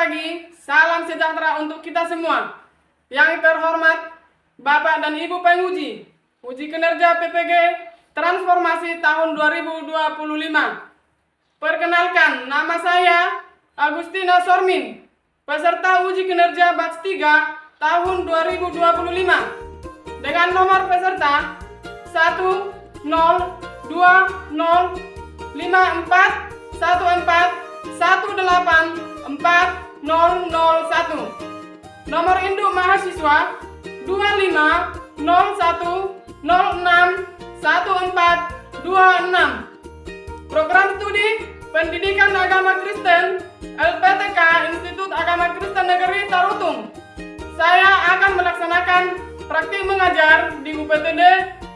pagi, salam sejahtera untuk kita semua. Yang terhormat Bapak dan Ibu penguji, uji kinerja PPG Transformasi tahun 2025. Perkenalkan, nama saya Agustina Sormin, peserta uji kinerja batch 3 tahun 2025. Dengan nomor peserta 1020541414 401. Nomor induk mahasiswa 2501061426. Program studi Pendidikan Agama Kristen LPTK Institut Agama Kristen Negeri Tarutung. Saya akan melaksanakan praktik mengajar di UPTD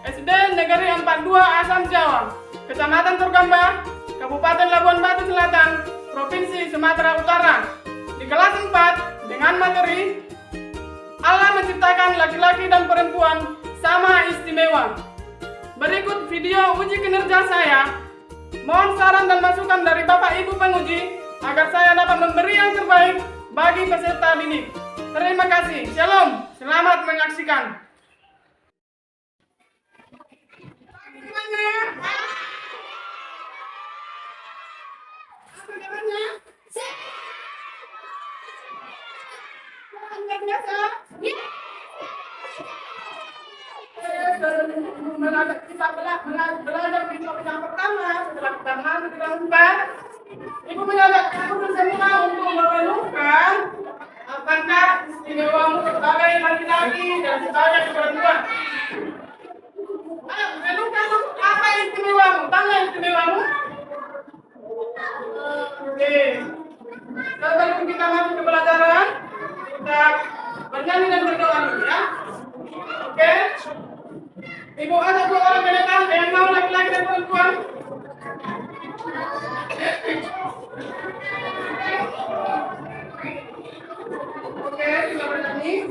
SD Negeri 42 Asam Jawa, Kecamatan Turgamba, Kabupaten Labuan Batu Selatan, Provinsi Sumatera Utara. Di kelas 4 dengan materi Allah menciptakan laki-laki dan perempuan sama istimewa. Berikut video uji kinerja saya. Mohon saran dan masukan dari Bapak Ibu penguji agar saya dapat memberi yang terbaik bagi peserta didik. Terima kasih. Shalom. Selamat menyaksikan. Kita belajar di topik yang pertama, setelah kita masuk ke dalam bab, Ibu mengajak kamu semua untuk merenungkan apakah istimewamu sebagai laki-laki dan sebagai perempuan. Ayo, renungkan apa istimewamu, tanya istimewamu. Oke. Sebelum kita masuk ke pelajaran, kita bernyanyi dan berdoa dulu ya. Oke. Ibu ada 2 orang pendatang yang mau laki-laki dan perempuan. Oke, kita bernyanyi.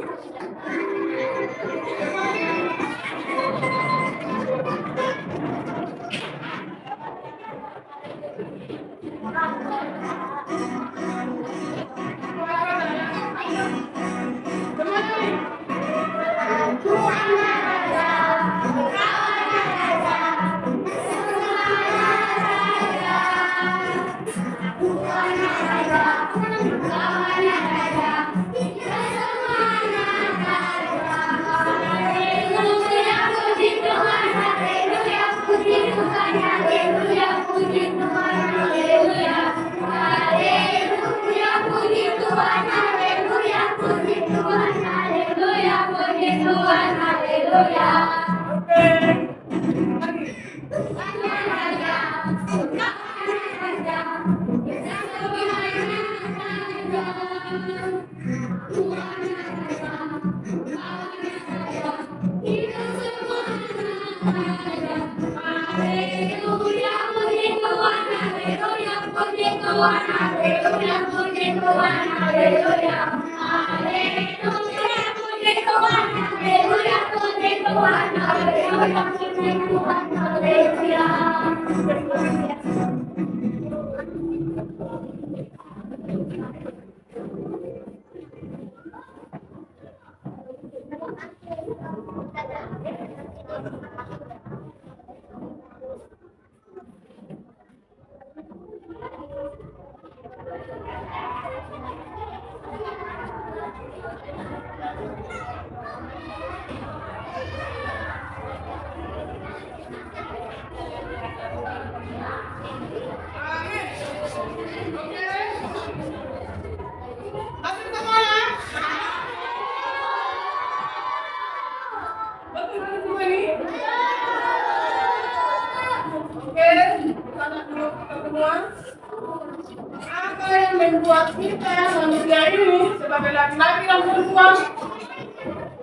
Apa yang membuat kita manusia ini sebagai laki-laki dan perempuan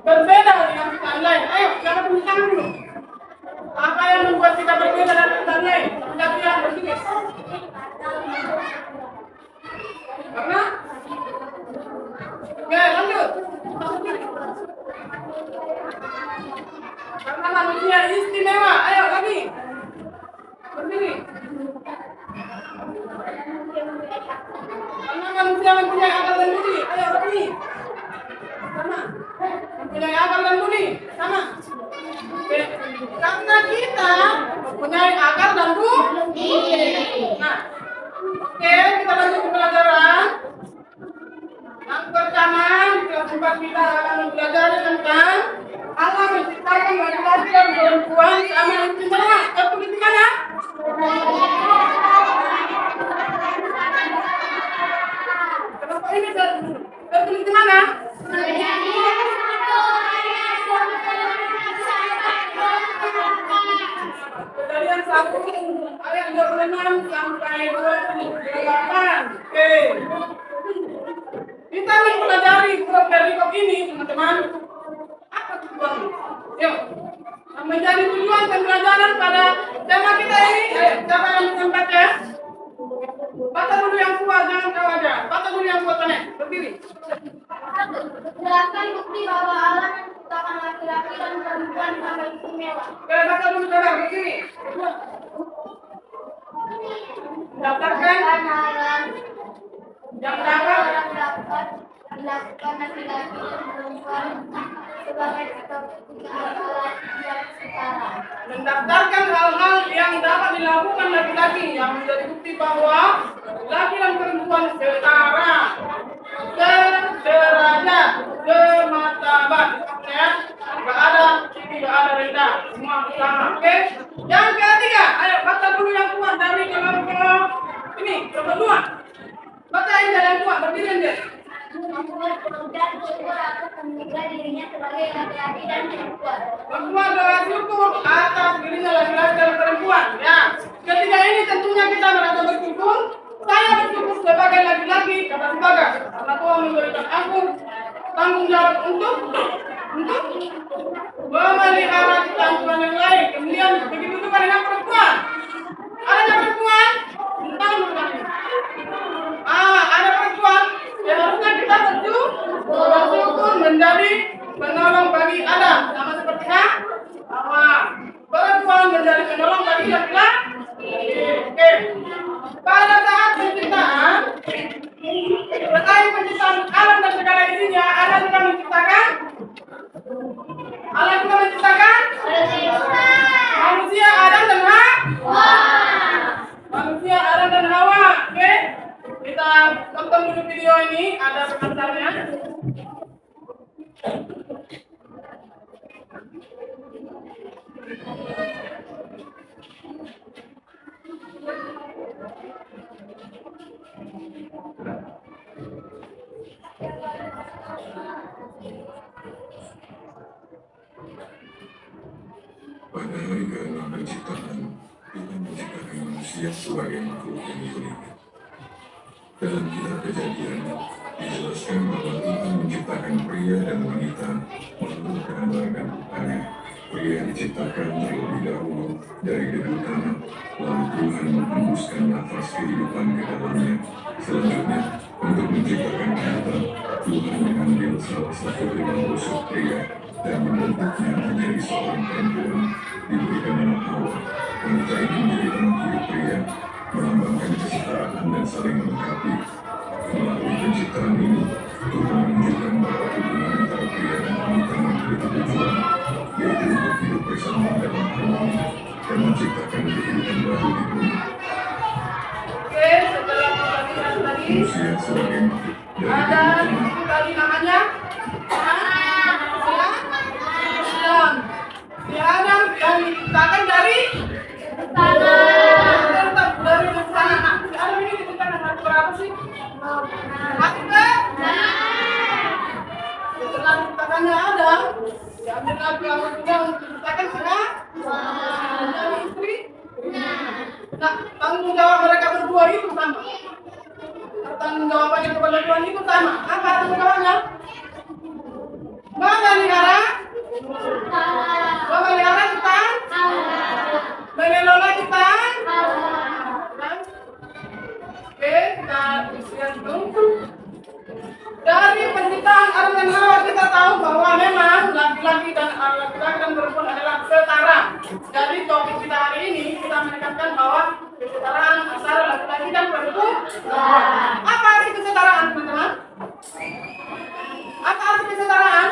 berbeda dengan kita lain? Ayo, jangan tunjuk tangan dulu. Apa yang membuat kita berbeda dari kita lain? Tidak bilang berpikir. Karena? Oke, lanjut. Karena manusia istimewa. Ayo lagi. Berdiri. Karena manusia mempunyai akal dan mempunyai akal dan budi, sama. Oke. Karena kita mempunyai akal dan budi. Nah, oke, kita lanjut ke pelajaran. Yang pertama, di kelas 4 kita akan belajar tentang Allah menciptakan laki-laki dan perempuan sama istimewa. Tertulis di mana? Kenapa ini tertulis di mana? Kejadian 1 ayat 26 sampai 28. Oke. Kita mempelajari huruf perikop ini, teman-teman. Apa tujuannya? Yuk, menjadi tujuan pembelajaran pada tema kita ini. Siapa yang bisa baca? Baca dulu yang kuat, jangan kau aja. Baca dulu yang kuat, Nek. Berdiri. Jelaskan bukti bahwa Allah menciptakan laki-laki dan perempuan sama istimewa. Oke, baca dulu, saudara. Berdiri. Daftarkan. Yang dapat dilakukan laki-laki dan perempuan sebagai kebutuhan Allah yang setara. Mendaftarkan hal-hal yang dapat dilakukan laki-laki yang menjadi bukti bahwa laki dan perempuan setara, sederajat, semartabat. Ya, tidak ada rendah, semua sama. Oke. Yang ketiga, ayo baca dulu yang kuat dari kelompok ini, kelompok 2. Baca yang jalan kuat, berdiri aja. Membuat pekerjaan syukur atas menilai dirinya sebagai laki-laki dan perempuan. Membuat doa syukur atas dirinya laki-laki dan perempuan. Ya, ketika ini tentunya kita merasa bersyukur. Saya bersyukur sebagai laki-laki, kata sebagai karena Tuhan memberikan aku tanggung jawab untuk memelihara tanggungan yang lain. Kemudian begitu juga dengan perempuan. Ada perempuan? Ada perempuan yang harusnya kita bersyukur menjadi penolong bagi Adam, sama seperti Hawa. Perempuan menjadi penolong bagi laki-laki. Oke. Pada saat penciptaan, selain penciptaan alam dan segala isinya, Allah juga menciptakan manusia Adam dan Hawa. Manusia Adam dan Hawa. Oke. Kita tonton dulu video ini, ada pengantarnya. Pada hari ke-6 penciptaan, Tuhan menciptakan manusia sebagai makhluk yang unik. Dalam kitab Kejadian, dijelaskan bahwa Tuhan menciptakan pria dan wanita menurut gambar dan rupanya. Pria diciptakan terlebih dahulu dari debu tanah, lalu Tuhan menghembuskan nafas kehidupan ke dalamnya. Selanjutnya, untuk menciptakan Adam, Tuhan mengambil salah satu tulang rusuk pria dan membentuknya menjadi seorang perempuan. Diberikan nama Hawa. Wanita ini menjadi teman hidup pria, melambangkan kesetaraan dan saling melengkapi. Melalui penciptaan ini, Tuhan menunjukkan bahwa hubungan antara pria dan wanita memiliki tujuan, yaitu untuk hidup bersama dalam harmoni dan menciptakan kehidupan baru di bumi. Oke, setelah pembagian tadi, Manusia sebagai makhluk dari ada kehidupan itu tadi namanya Adam. Si Adam yang diciptakan dari tetap dari tanah. Nah, si Adam ini diciptakan hari berapa sih? Hari ke? Setelah diciptakannya Adam, diambil lagi Allah juga untuk diciptakan menjadi istri. Nah, tanggung jawab mereka berdua itu sama. Tanggung jawabannya kepada Tuhan itu sama. Apa tanggung jawabnya? Memelihara kita, mengelola kita. Oke, kita lihat dulu. Dari penciptaan Adam dan Hawa kita tahu bahwa memang laki-laki dan perempuan adalah setara. Dari topik kita hari ini kita menekankan bahwa kesetaraan antara laki-laki dan perempuan. Apa arti kesetaraan, teman-teman? Apa arti kesetaraan?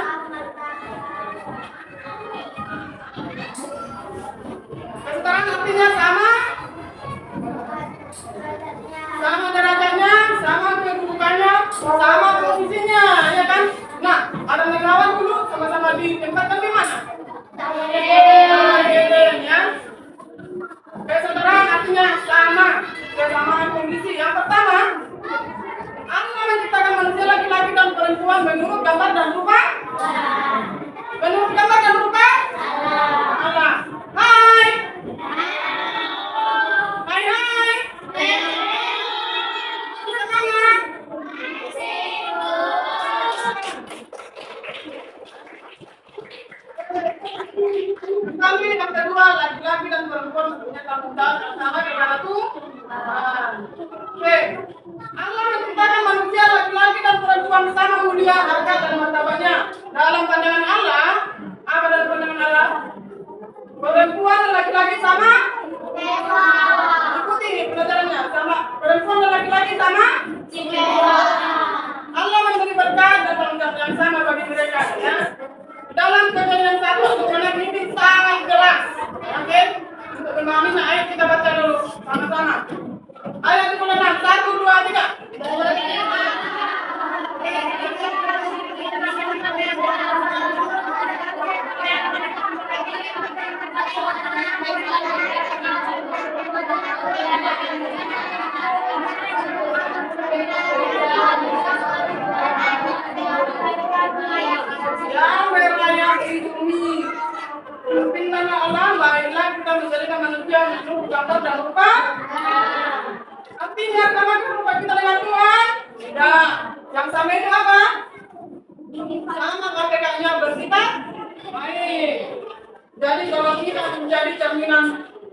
semua menurut gambar dan rupa? Menurut gambar dan rupa? Allah. Hai. Hai hai. Semangat. Kami yang kedua laki-laki dan perempuan mempunyai tanggung jawab yang sama kepada Tuhan. Oke. Allah menciptakan manusia laki-laki dan perempuan sama mulia harkat dan martabatnya. Dalam pandangan Allah, apa dalam pandangan Allah? Perempuan dan laki-laki sama? Ikuti pelajarannya sama. Perempuan dan laki-laki sama? Allah memberi berkat dan tanggung jawab yang sama bagi mereka. Ya. Dalam Kejadian 1 Tuhan ini sangat jelas. Oke? Untuk memahaminya, ayo kita baca dulu sama-sama. Ayat 26, 1, 2, 3. Yang berlayak ini firman Allah, baiklah kita menjadikan manusia menurut gambar dan rupa. Artinya sama rupa kita dengan Tuhan? Tidak. Yang sama itu apa? Sama kakeknya bersifat baik. Jadi kalau kita menjadi cerminan,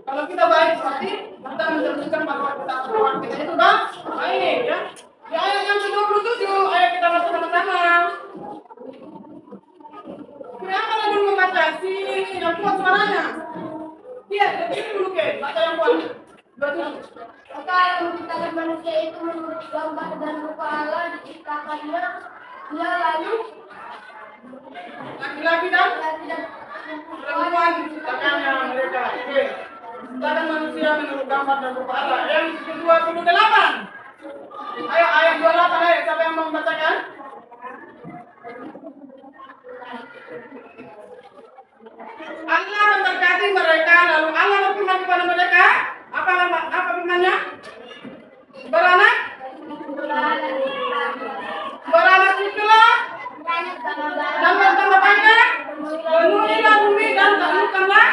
kalau kita baik berarti kita mencerminkan bahwa kita itu baik, ya. Di ayat yang ke-27, ayo kita baca sama-sama. Kenapa ada dulu membaca sih? Yang kuat suaranya. Iya, kecil dulu ke. Baca yang kuat. Baca. Maka yang menciptakan manusia itu menurut gambar dan rupa Allah diciptakannya. Dia lalu Laki-laki dan laki dan perempuan diciptakannya mereka. Oke. Ciptakan manusia menurut gambar dan rupa Allah. Yang ke-28. Ayo ayat 28 ayo. Siapa yang mau membacakan? Allah memberkati mereka, lalu Allah berfirman kepada mereka, apa firman-Nya? Beranak itulah dan bertambah banyak, penuhilah bumi dan taklukkanlah,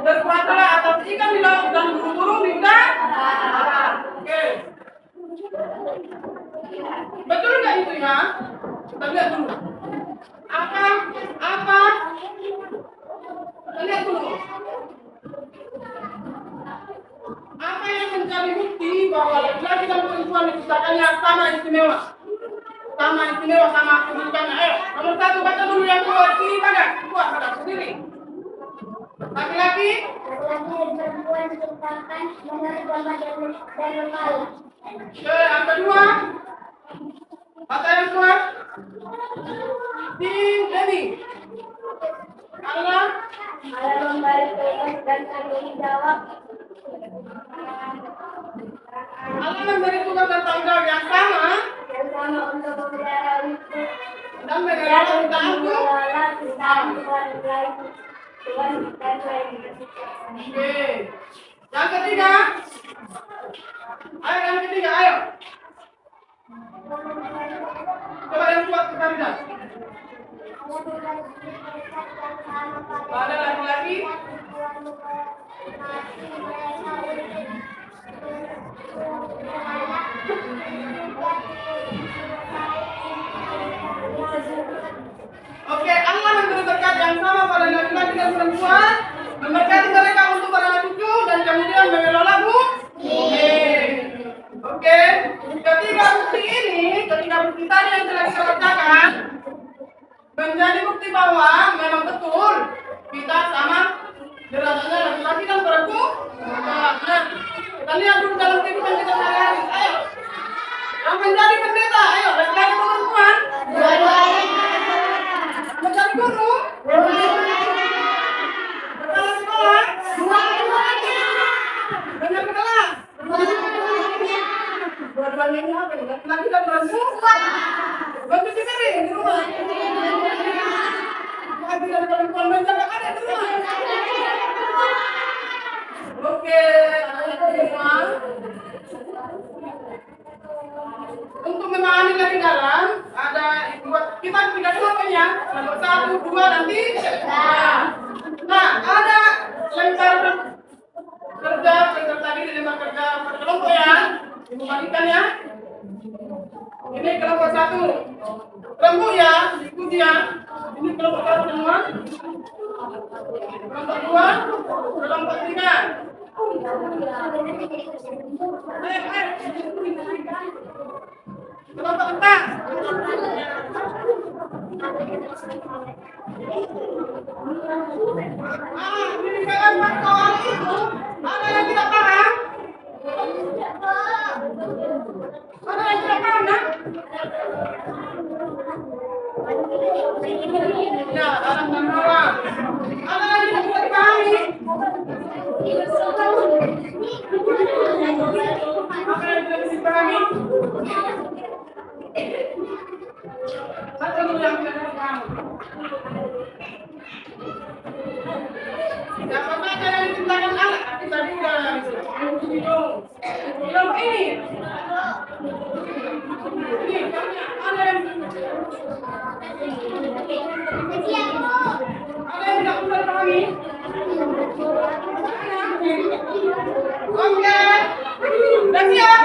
berkuatalah atas ikan di laut dan burung-burung di udara. Oke. Betul nggak itu ya? Kita lihat dulu. Apa? Lihat dulu. Apa yang menjadi bukti bahwa laki-laki dan perempuan diciptakannya sama istimewa, sama kedudukannya? Ayo, nomor 1 baca dulu yang kedua. Sini pada sendiri. Laki-laki dan perempuan diciptakan menurut gambar dan rupa Allah. yang kedua, baca yang kedua. Dewi. Allah memberi tugas dan tanggung jawab. Allah memberi tugas dan tanggung jawab yang sama Untuk memelihara itu dan mengelola kita itu. Oke. Yang ketiga. Ayo. Coba yang kuat kita lihat. Pada laki-laki Oke, Allah memberi berkat yang sama pada laki-laki dan perempuan, memberkati mereka untuk para cucu dan kemudian mengelola bumi. Oke, ketiga bukti tadi yang telah kita bacakan menjadi bukti bahwa memang betul kita sama derajatnya laki-laki dan perempuan. Nah, kita lihat dulu dalam kehidupan kita sehari-hari. Ayo, yang menjadi pendeta, ayo laki-laki atau perempuan? Dua-duanya. Menjadi guru? Kepala sekolah? Dua-duanya. Menjadi kelas? Dua-duanya ini apa? Laki-laki dan perempuan? Mencuci piring di rumah? Laki dan perempuan menjaga adik di rumah? Oke, anak semua. Untuk memahami lebih dalam, ada ya. Kelompok 1, 2, dan 3. Nah, ada lembar kerja tadi di lembar kerja per kelompok ya. Ibu bagikan ya. Ini kelompok 1. Kelompok ya, ikuti ya. Ini kelompok 1 semua. Kelompok 2, kelompok 3. Kelompok 4. Ini kan soal itu. Ada yang tidak paham? Ada yang tidak paham, nak? Ya, dalam dan bawah. Ada yang tidak bisa dipahami? Apa yang tidak bisa dipahami? Satu yang tidak dipahami. Tidak apa-apa ada yang diciptakan Allah, tapi tadi udah belum ini. Ini ada yang tidak bisa dipahami. Oke, udah siap?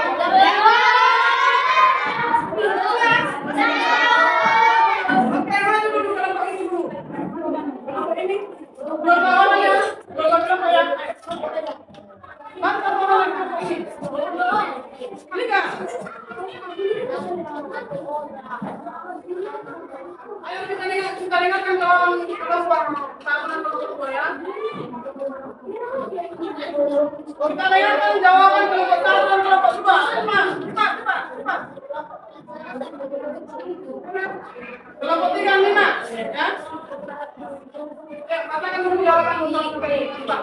Oke, maju dulu kelompok ini dulu. Kelompok ini, berapa orang ya? Berapa kelompok ya? Berapa orang kelompok ini? Ini enggak? Ayo kita dengarkan kawan kelompok 1 dan kelompok 2 ya. Kita dengarkan jawaban kelompok 1 dan kelompok 2. Cepat. Kelompok 3 dan 5 ya. Katakan dulu jawaban untuk kelompok ini. Cepat.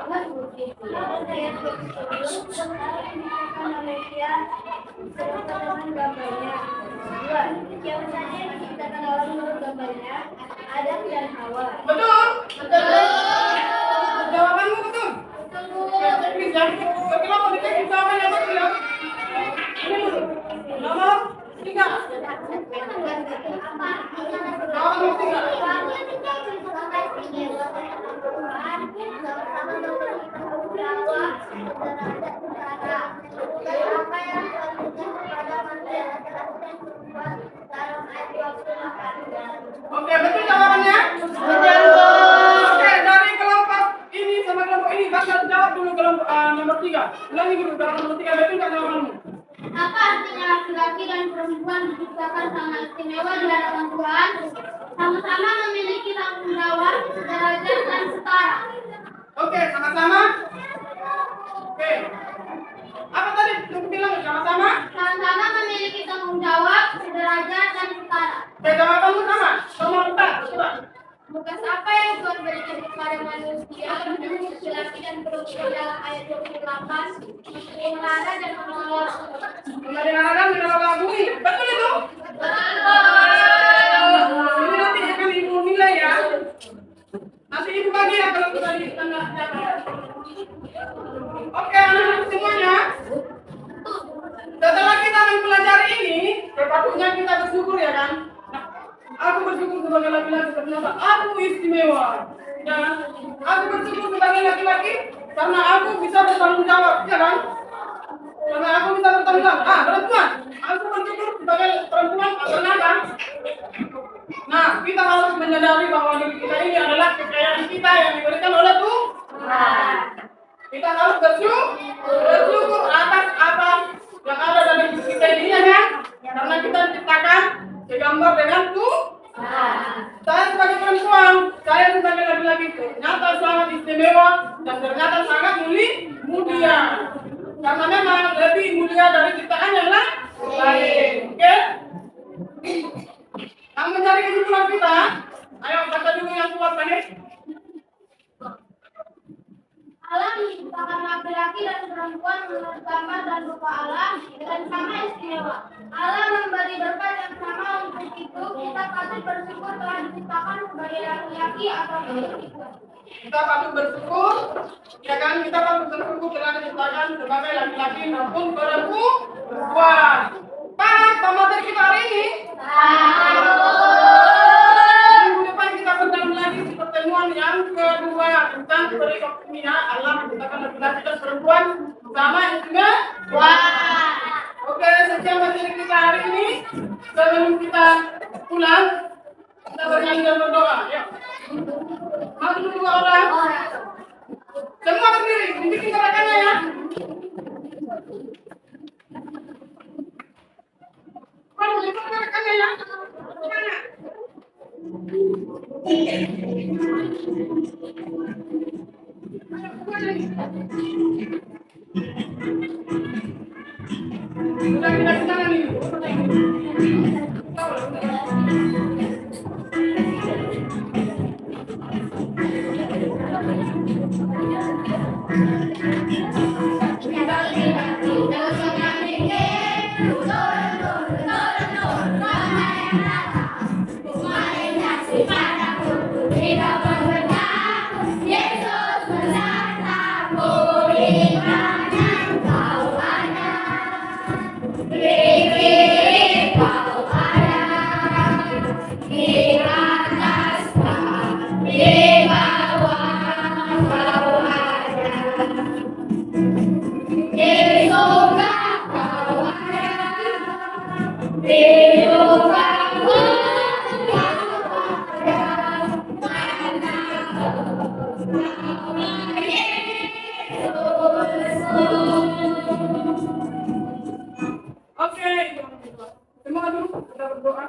Jawabannya diciptakan dalam menurut gambarnya Adam dan Hawa. Betul. Jawabanmu betul. Cek please ya. Bagi mau dicek jawabannya betul ya. Ini dulu. Nomor 3. Jawaban nomor 3. Oke, betul jawabannya? Betul. Oke, dari kelompok ini sama kelompok ini bakal jawab dulu kelompok nomor 3. Ulangi dulu kelompok nomor 3, betul nggak jawabanmu? Apa artinya laki-laki dan perempuan diciptakan sangat istimewa di hadapan Tuhan, sama-sama memiliki tanggung jawab, derajat dan setara? Oke, sama-sama. Oke. Apa tadi lu bilang sama-sama? Sama-sama memiliki tanggung jawab, derajat dan setara. Oke, jawabanmu sama. Nomor 4, coba. Tugas apa yang Tuhan berikan kepada manusia, laki-laki dan perempuan dalam ayat 28, memelihara dan mengelola. Memelihara dan mengelola bumi. Betul itu? Ini nanti akan ibu nilai ya. Nanti ibu bagi ya kalau kita di tengah jalan. Oke, anak-anak semuanya. Setelah kita mempelajari ini, sepatutnya kita bersyukur ya kan? Aku bersyukur sebagai laki-laki ternyata aku istimewa. Ya, aku bersyukur sebagai laki-laki karena aku bisa bertanggung jawab, ya kan? Karena aku bisa bertanggung jawab. Perempuan, aku bersyukur sebagai perempuan karena kan? Nah, kita harus menyadari bahwa diri kita ini adalah kekayaan kita yang diberikan oleh Tuhan. Kita harus bersyukur atas apa yang ada dalam hidup kita ini ya kan? Karena kita diciptakan segambar dengan Tuhan. Saya sebagai perempuan, saya sebagai laki-laki ternyata sangat istimewa dan ternyata sangat mulia. Karena memang lebih mulia dari ciptaan yang lain. Oke? Yang mencari kesimpulan kita, ayo baca dulu yang kuat tadi. Allah menciptakan laki-laki dan perempuan menurut gambar dan rupa Allah dan sama istimewa. Allah memberi berkat yang sama untuk itu. Kita patut bersyukur telah diciptakan sebagai laki-laki atau perempuan. Kita patut bersyukur, ya kan? Kita patut bersyukur telah diciptakan sebagai laki-laki maupun perempuan. Paham materi kita hari ini? Minggu materi kita hari ini. Sebelum kita pulang, kita bernyanyi dan berdoa. Yuk. Maju dua orang. Semua berdiri, bikin gerakannya ya. Maju, bikin gerakannya ya. Sudah kita tangan ini. Oke, terima kasih dulu. Kita berdoa.